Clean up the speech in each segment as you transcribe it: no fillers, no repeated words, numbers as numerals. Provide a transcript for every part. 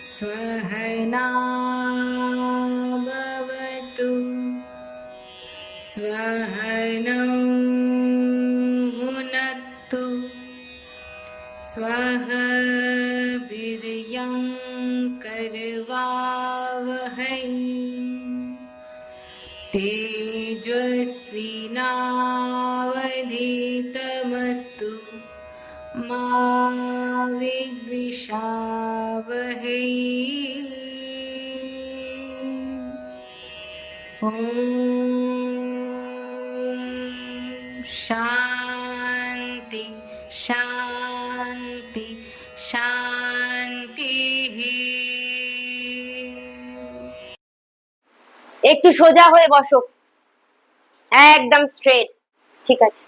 स्वहना भवतु स्वहनौ भुनक्तु स्वह वीर्यं करवावहै तेजस्विनावधीतमस्तु मा विद्विषावहै। ॐ शान्ति शान्ति शान्तिः। একটু সোজা হয়ে বসো, একদম স্ট্রেট। ঠিক আছে,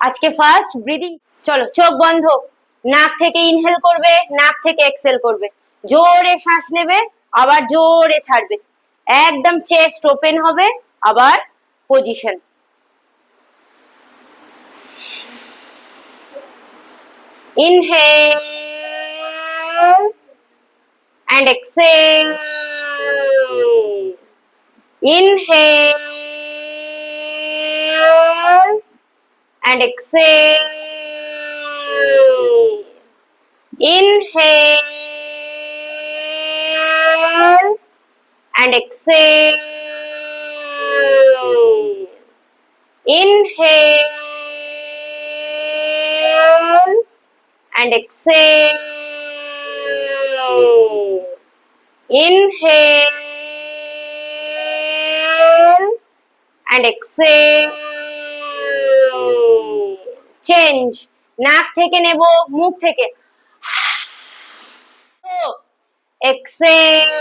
আজকে ফার্স্ট ব্রিদিং। চলো, চোখ বন্ধ, নাক থেকে ইনহেল করবে, নাক থেকে এক্সেল করবে, জোরে শ্বাস নেবে, আবার জোরে ছাড়বে, একদম চেস্ট ওপেন হবে, আবার position. Inhale and exhale. Inhale and exhale. Inhale and exhale. Inhale and exhale. Inhale and exhale. Change, নাক থেকে নেব, মুখ থেকে exhale.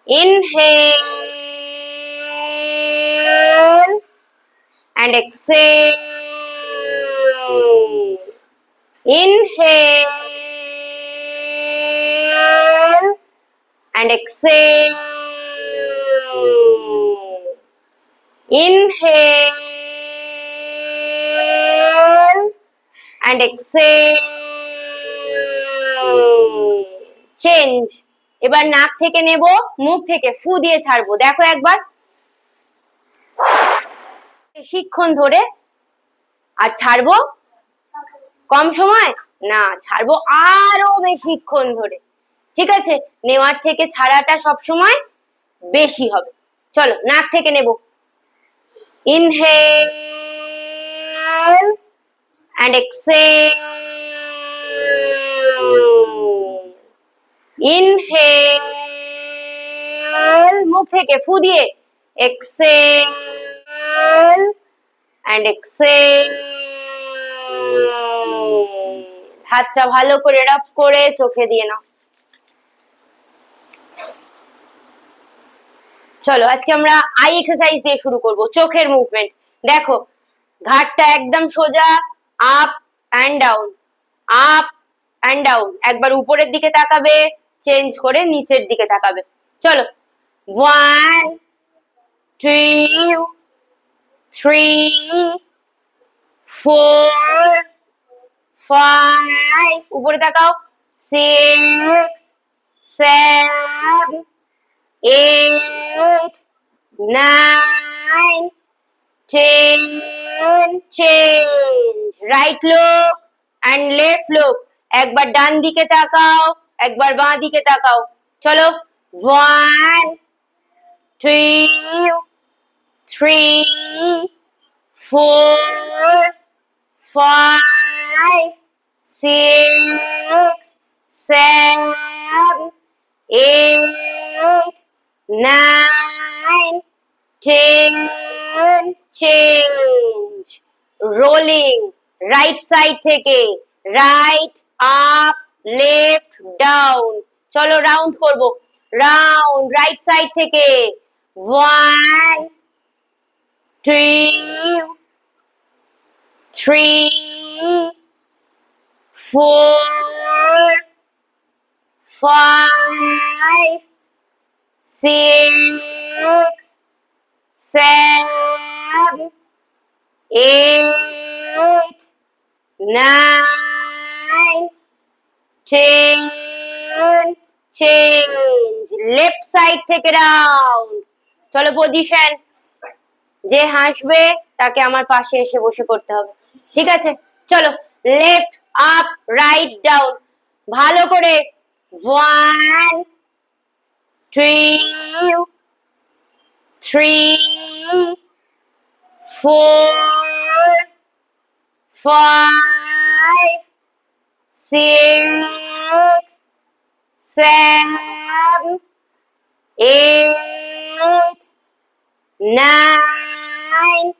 Inhale and exhale. Inhale and exhale. Inhale and exhale. Change, এবার নাক থেকে নেব, মুখ থেকে ফু দিয়ে ছাড়বো। দেখো একবার, বেশিক্ষণ ধরে, আর ছাড়বো কম সময় না, ছাড়বো আরো বেশিক্ষণ ধরে। ঠিক আছে, নেওয়ার থেকে ছাড়াটা সব সময় বেশি হবে। চলো, নাক থেকে নেব, ইনহেল and exhale. Inhale, মুখ থেকে ফু দিয়ে, exhale and exhale. হাতটা ভালো করে রাব করে চোখে দিয়ে নাও। চলো, আজকে আমরা আই এক্সারসাইজ দিয়ে শুরু করব, চোখের মুভমেন্ট। দেখো, ঘাটটা একদম সোজা, up and down, up and down. একবার উপরের দিকে তাকাবে, চেঞ্জ করে নিচের দিকে তাকাবে। চলো, 1 2 3 4 5, উপরে তাকাও, 6 7 8 9 10, change, right look and left look. একবার ডান দিকে তাকাও, একবার বাঁ দিকে তাকাও। চলো, 1 2 3 4 5 6 7 8 9 10, চেঞ্জ, রোলিং, রাইট সাইড থেকে, রাইট আপ লেফট ডাউন। চলো, রাউন্ড করব, রাউন্ড, রাইট সাইড থেকে, 1 2 3 4 5 6 7 8 9 10 চেঞ্জ লেফট সাইড থেকে রাউন্ড চলো পজিশন যে হাসবে তাকে আমার পাশে এসে বসে করতে হবে ঠিক আছে চলো লেফট আপ রাইট ডাউন ভালো করে 1 2 3 4 5 6 7 8 9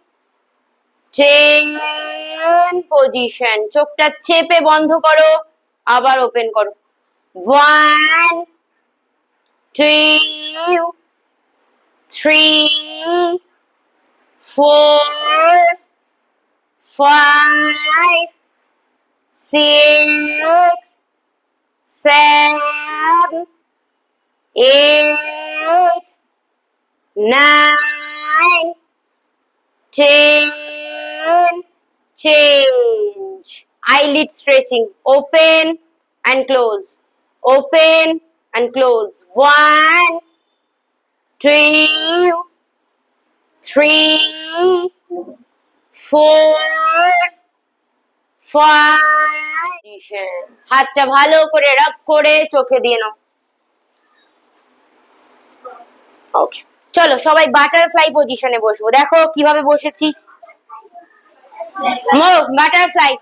10 পজিশন চোখটা চেপে বন্ধ করো আবার ওপেন করো 1 2 3 4 5 6 7 8 9 10 change eyelid stretching open and close open and close 1 2 3 4 5 হাতটা ভালো করে রাব করে চোখে দিয়ে নাও ওকে চলো সবাই বাটারফ্লাই পজিশনে বসবো দেখো কিভাবে বসেছি বাটারফ্লাই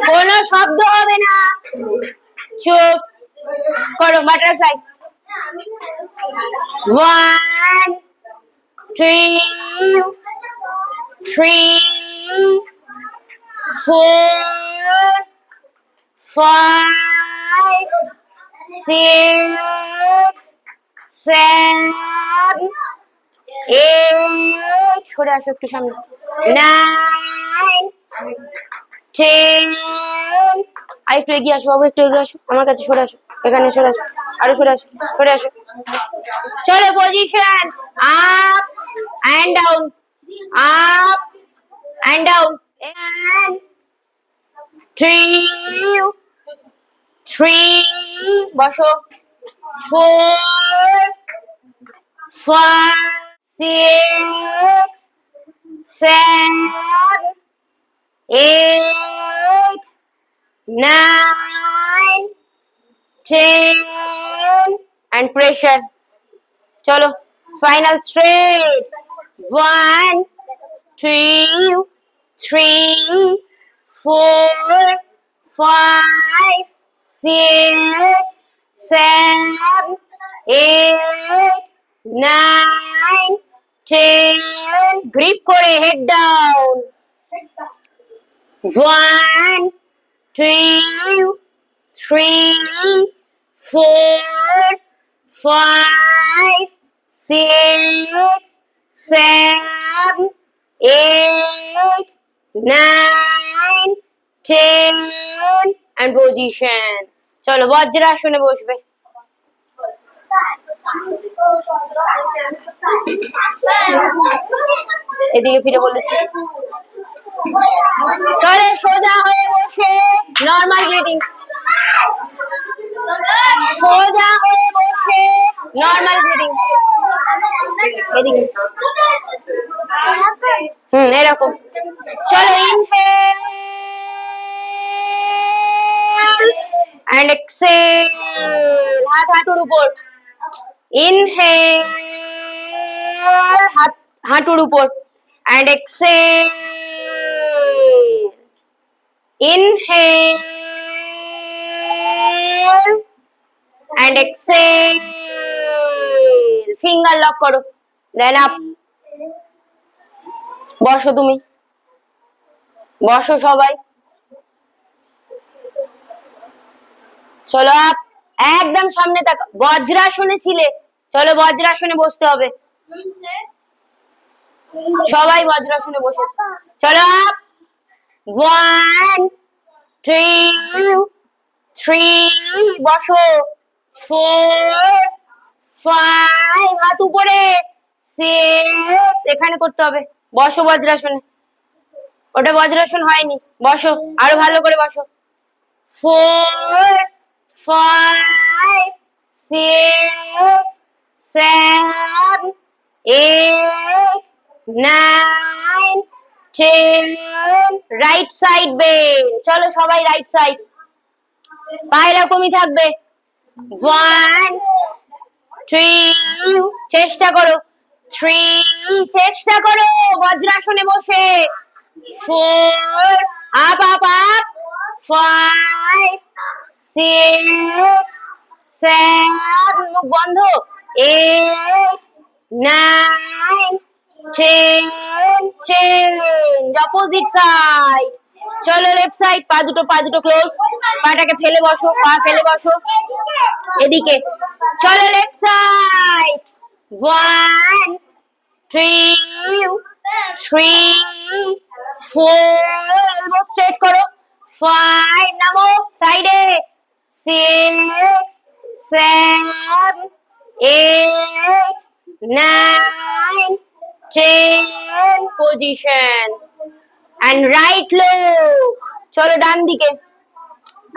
কোনো শব্দ হবে না চুপ করো বাটারফ্লাই 1 2 3 4 5 6 7 8 সরে আসো একটু সামনে 9 10 আর একটু এগিয়ে আসো বাবু একটু এগিয়ে আসো আমার কাছে সরে আসো এখানে সরে আসো আরো সরে আসো চলো position up and down up and down and 3 3 বসো 4 5 6 7 8 9 10 and pressure চলো spinal straight 1 2 3 4 5 6 7 8 9 10 grip করে head down 1 2 3 4 5 6 7 8 9 10 and position চলো বজ্রাসনে বসবে এদিকে ফিরে বলেছি চলে সোজা হয়ে বসে নরমাল ব্রিদিং সোজা হয়ে বসে নরমাল ব্রিদিং এদিকে এরকম চলো ইনহেল and exhale হাত হাঁটুর উপর ইনহেল হাত হাঁটুর উপর and exhale inhale and exhale finger lock করো then up বসো তুমি বসো সবাই চলো আপ একদম সামনে তাকাও বজ্রাসনে ছিলে চলো বজ্রাসনে বসতে হবে সবাই বজ্রাসনে বসেছে চলো আপ 1 2 3 বসো 4 5 হাত উপরে 6 এখানে করতে হবে বসো বজ্রাসনে। ওটা বজ্রাসন হয়নি, বসো, আরো ভালো করে বসো। 4 5 6 7 8 9 10 রাইট সাইড বেন্ড। চলো সবাই রাইট সাইড, পা এরকমই থাকবে। 1 3 চেষ্টা করো, 3 চেষ্টা করো বজ্রাসনে বসে। 4 আপ আপ আপ, 5 6 7 মুখ বন্ধ, 8 9 10 চেঞ্জ অপোজিট সাইড। চলো লেফট সাইড, পা দুটো ক্লোজ, পাটাকে ফেলে বসো, পা ফেলে বসো এদিকে। চলো লেফট সাইড, 1 2 3 4 এলবো স্ট্রেট করো, 5 নামো সাইডে, 6 7 8 9 10 পজিশন and right look। চলো ডান দিকে,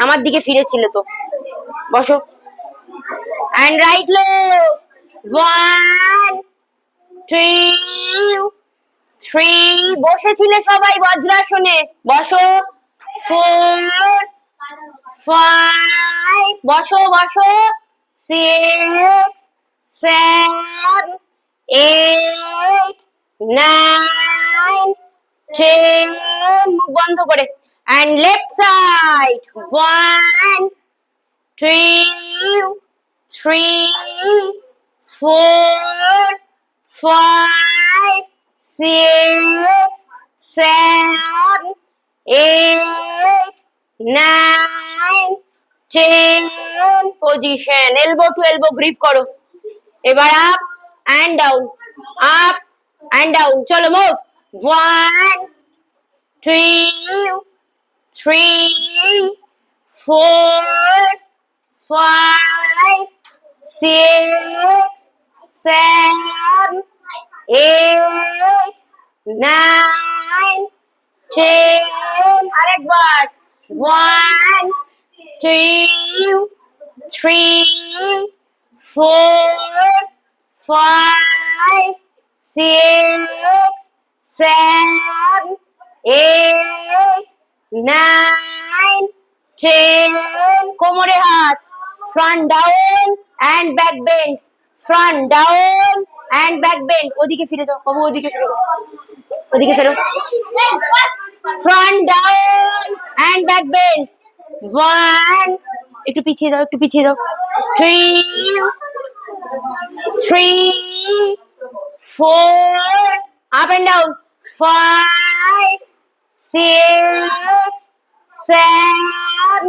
আমার দিকে ফিরেছিলে তো, বসো and right look। 1 2 3 বসেছিলে সবাই বজ্রাসনে, বসো। 4 5 বসো বসো, 6 7 8 9 10 মুখ বন্ধ করে and left side, 1 2 3 4 5 6 7 8 9 10 position. Elbow to elbow grip করো। এবার up and down, up and down. চলো মুভ, 1 2 3 4 5 6 7 8 9 10 আরেকবার, 1 2 3 4 5 6 7 8 9 10 কোমরে হাত, front down and back bend, front down and back bend. ওদিকে ফিরে যাও বাবু, ওদিকে ফিরে যাও, ওদিকে ফেরো। Front down and back bend, 1 একটু পিছিয়ে যাও, একটু পিছিয়ে যাও, 3 4 আপ এন্ড ডাউন, 5 6 7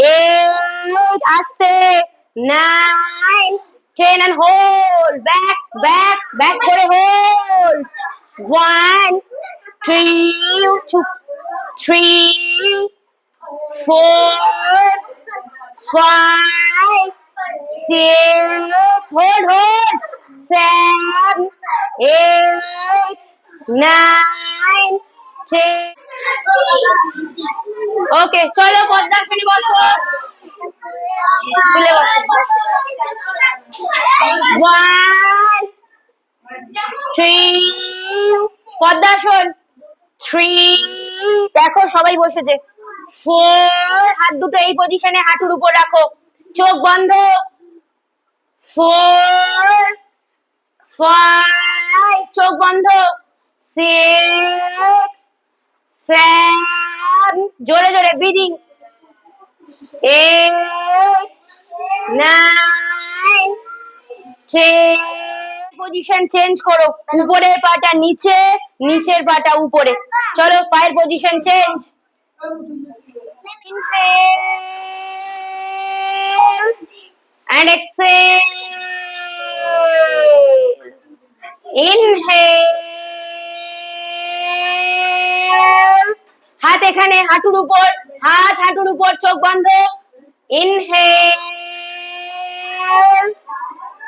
8 আস্তে, 9 10 and hold, back back back করে hold, 1 2 3 4 5 6 hold 7 8 9 10 ওকে। চলো পদ্মাসনে বসো, তুলে বসো, 1 2 পদ্মাসন, 3 দেখো সবাই বসেছে, 4 হাত দুটো এই পজিশনে হাঁটুর উপর রাখো, চোখ বন্ধ, 4 5 চোখ বন্ধ, 6 7 জোরে জোরে ব্রিদিং, 8 9 10 পজিশন চেঞ্জ করো, উপরের পাটা নিচে, নিচের পাটা উপরে। চলো পায়ের position change, inhale and exhale, inhale, হাত এখানে হাঁটুর উপর, হাত হাঁটুর উপর, চোখ বন্ধ, inhale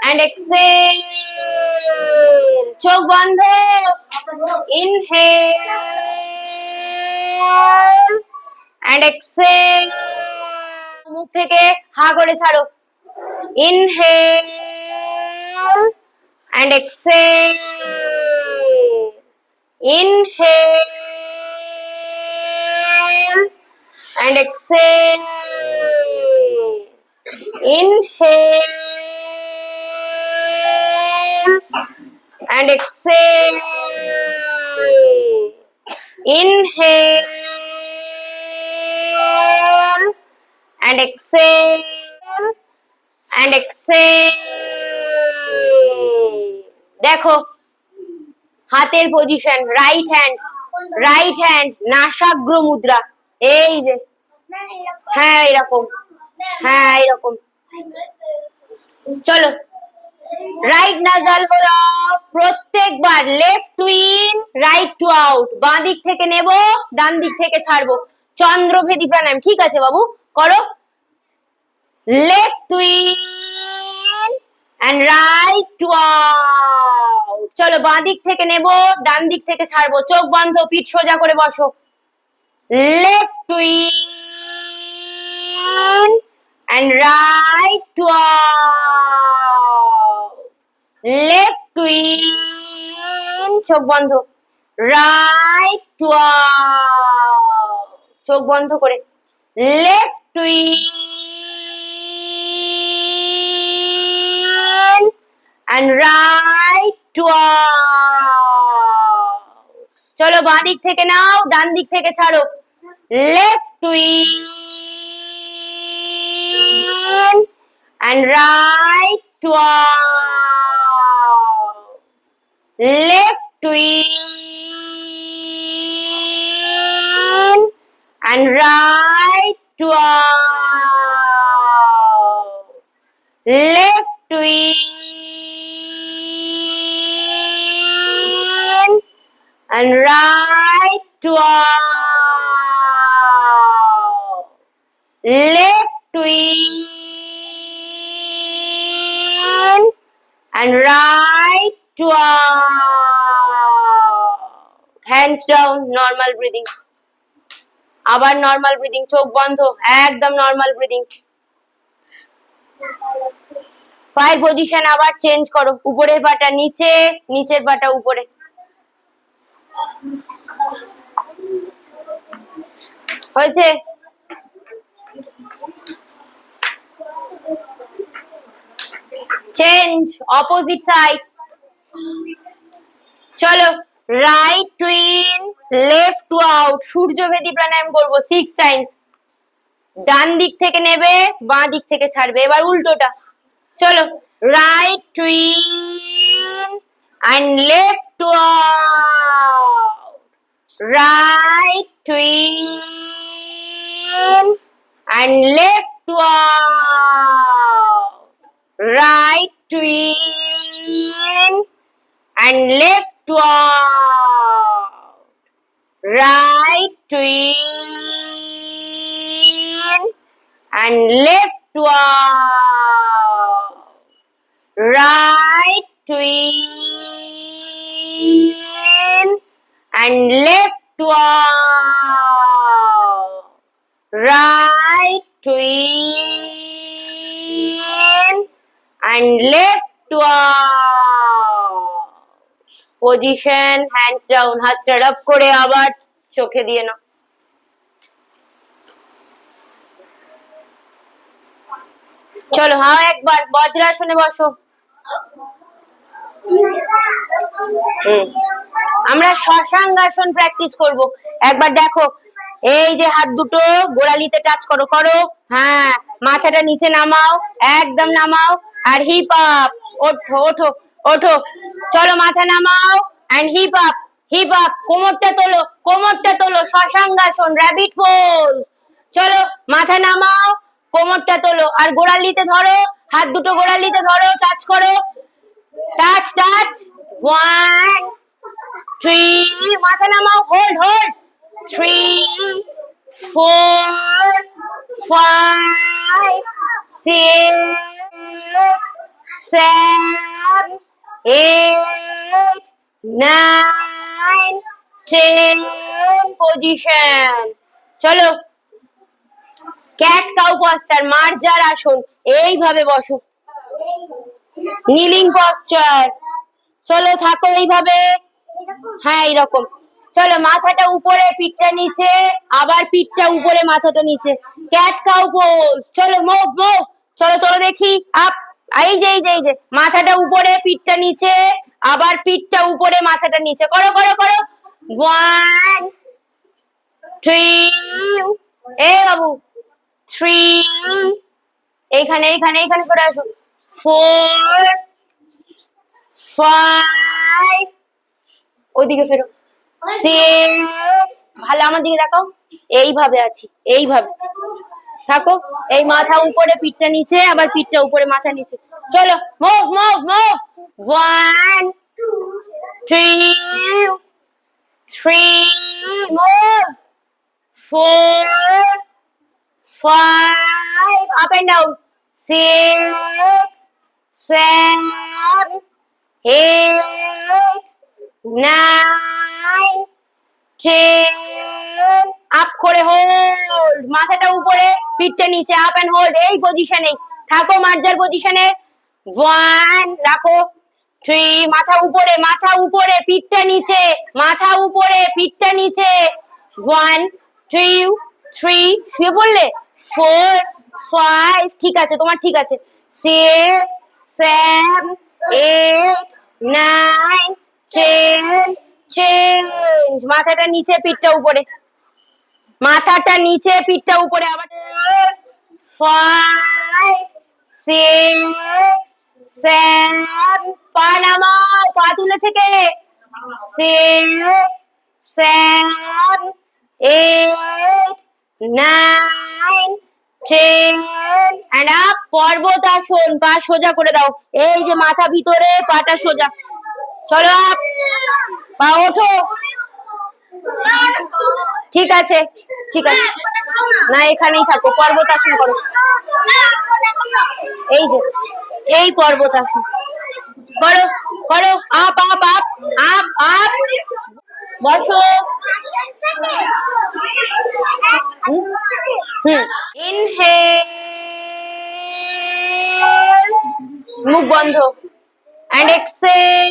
and exhale, চোখ বন্ধ, ইনহেল and exhale, মুখ থেকে হা করে ছাড়ো, inhale and exhale, inhale and exhale, inhale and exhale, inhale and exhale and exhale. দেখো হাতের পজিশন, রাইট হ্যান্ড নাসাগ্র মুদ্রা, এই যে হ্যাঁ এরকম, হ্যাঁ এরকম। চলো রাইট নাজাল হলো প্রত্যেকবার left to in right to out, বাঁ দিক থেকে নেব ডান দিক থেকে ছাড়বো, চন্দ্রভেদী প্রাণায়াম। ঠিক আছে বাবু, করো। Left to in and right to out, চলো বাঁ দিক থেকে নেব ডান দিক থেকে ছাড়বো, চোখ বন্ধ, পিঠ সোজা করে বসো। Left to in and right to out, left to in, চোখ বন্ধ, রাইট টু আউট, চোখ বন্ধ করে, left to in and right to out, চলো বাঁ দিক থেকে নাও ডান দিক থেকে ছাড়ো, left to in and right to out, left to in and right to out, left to in and right to out, left to in and right to out. Hands down, normal breathing. আবার normal breathing, চোখ বন্ধ, একদম normal breathing. পায়ের position আবার change করো, উপরের পাটা নিচে, নিচের পাটা উপরে। হয়েছে? Change, opposite side. চলো right to in, left to out, সূর্যভেদী প্রাণায়াম করবো 6 টাইমস। ডান দিক থেকে নেবে, বাঁ দিক থেকে ছাড়বে। এবার উল্টোটা, চলো right to in and left to out, right to in and left to out, right to in and left to out, right to in and left to out, right to in and left to out, right to in and left to out. Position, hands down, হাত চাপ করে আবার চোখে দিয়ে নাও। চলো হ্যাঁ একবার বজ্রাসনে বসো। আমরা শশাঙ্গাসন প্র্যাকটিস করব। একবার দেখো, এই যে হাত দুটো গোড়ালিতে টাচ করো, করো, হ্যাঁ মাথাটা নিচে নামাও, একদম নামাও, আর হিপ আপ, ওঠো ওঠো ওঠো, চলো মাথা নামাও এন্ড হিপ আপ, কোমরটা তোলো, কোমরটা তোলো, শশাঙ্গাসন, র‍্যাবিট পোজ। চলো মাথা নামাও, কোমরটা তোলো, আর গোড়ালিতে ধরো, হাত দুটো গোড়ালিতে ধরো, টাচ করো, টাচ টাচ, 1 3, মাথা নামাও, হোল্ড হোল্ড, 3 4 5 6 7 8 9 চেন পজিশন। চলো ক্যাট কাউ পশ্চার, মার্জার আসন, এইভাবে বসো, নিলিং পশ্চার। চলো থাকো এইভাবে, হ্যাঁ এইরকম। চলো মাথাটা উপরে পিঠটা নিচে, আবার পিঠটা উপরে মাথাটা নিচে, ক্যাট কাউ পোজ। চলো মুভ মুভ, চলো চলো দেখি, আপ। এই যে মাথাটা উপরে পিঠটা নিচে, আবার পিঠটা উপরে মাথাটা নিচে, করো করো করো। 1 3, এই বাবু 3, এইখানে এইখানে এইখানে সরে আসো, 4 5, ওইদিকে ফেরো, 6, ভালো আমার দিকে দেখাও, এইভাবে আছি, এইভাবে থাকো, এই মাথা উপরে পিঠটা নিচে, আবার পিঠটা উপরে মাথা নিচে। চলো move move move, 1 2 3, move, 4 5, up and down, 6 7 8 9 10, up করে হোল্ড, মাথাটা উপরে পিঠটা নিচে, আপ এন্ড হোল্ড, এই পজিশনে থাকো, মার্জার পজিশনে। 1 রাখো, 3, মাথা উপরে পিঠটা নিচে, মাথা উপরে পিঠটা নিচে, 1 2 3, শুয়ে পড়লে, 4 5, ঠিক আছে তোমার, ঠিক আছে, 6 7 8 9 10, চেঞ্জ, মাথাটা নিচে পিঠটা উপরে, মাথাটা নিচে পিঠটা উপরে, আবার 5 6 7, পা নামাও, পা তুলেছে কে, 6 7 8 9 10, and up, পর্বতাসন, পা সোজা করে দাও, এই যে মাথা ভিতরে, পাটা সোজা, চলো আপ, পা ওঠো, ঠিক আছে ঠিক আছে, না এখানেই থাকো, পর্বতাসন করো, এই যে এই পর্বতাসন করো করো, up up up up up, বসো, ইনহেল, মুখ বন্ধ, এন্ড এক্সেল,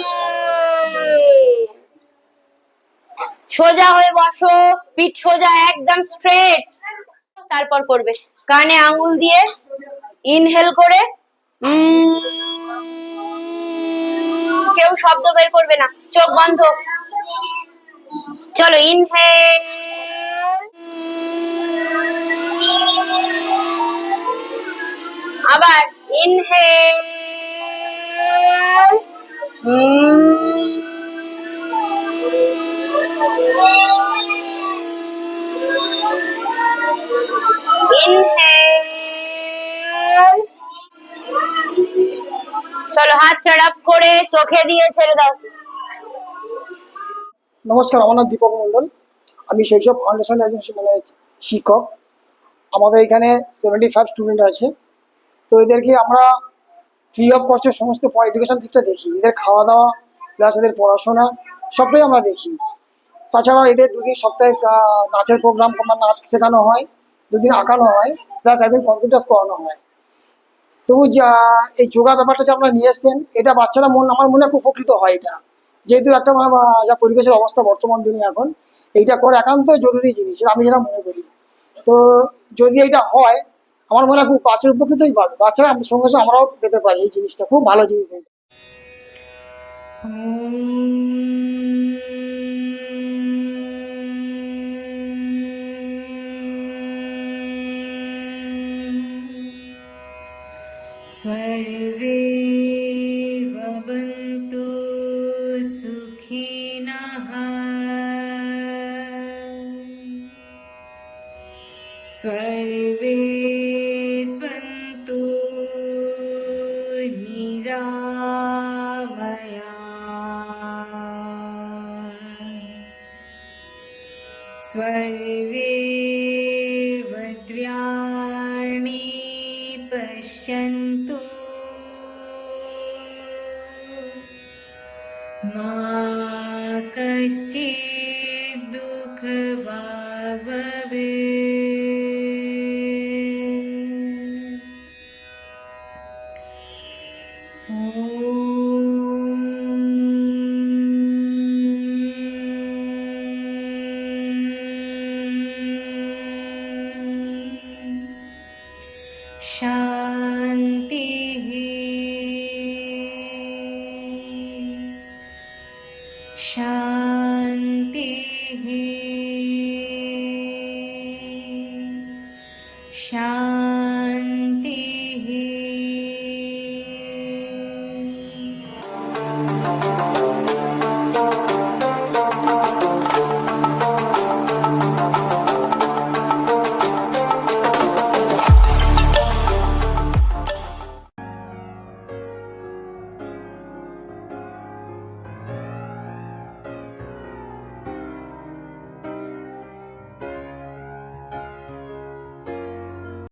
সোজা হয়ে বসো, পিঠ সোজা একদম স্ট্রেট, তারপর করবে কানে আঙ্গুল দিয়ে ইনহেল করে, কেউ শব্দ বের করবে না, চোখ বন্ধ, চলো ইনহেল, আবার ইনহেল, ইনহেল, চলো হাত চড়াপ করে চোখে দিয়ে ছেড়ে দাও। নমস্কার, আমার নাম দীপক মণ্ডল, আমি শৈশব ফাউন্ডেশনের একজন শিক্ষক। আমাদের এখানে 75 স্টুডেন্ট আছে, তো এদেরকে আমরা ফ্রি অফ কস্টের সমস্ত এডুকেশন দিকটা দেখি, এদের খাওয়া দাওয়া প্লাস এদের পড়াশোনা সবটাই আমরা দেখি। তাছাড়া এদের দুদিন সপ্তাহে নাচের প্রোগ্রাম, নাচ শেখানো হয়, দুদিন আঁকানো হয়, প্লাস একদিন কম্পিউটার করানো হয়। তবু এই যোগা ব্যাপারটা যে আপনারা নিয়ে এসছেন, এটা বাচ্চারা আমার মনে খুব উপকৃত হয়। এটা যেহেতু একটা যা পরিবেশের অবস্থা বর্তমান দিনে এখন, এইটা করা একান্ত জরুরি জিনিস, আমি যেটা মনে করি। তো যদি এটা হয়, আমার মনে হয় খুব বাচ্চার উপকৃতই পাবে, বাচ্চারা সঙ্গে সঙ্গে আমরাও পেতে পারি। এই জিনিসটা খুব ভালো জিনিস। सर्वे भवन्तु सुखिनः, सर्वे सन्तु निरामयाः, सर्वे भद्राणि पश्यन्तु, मा कश्चित् ॐ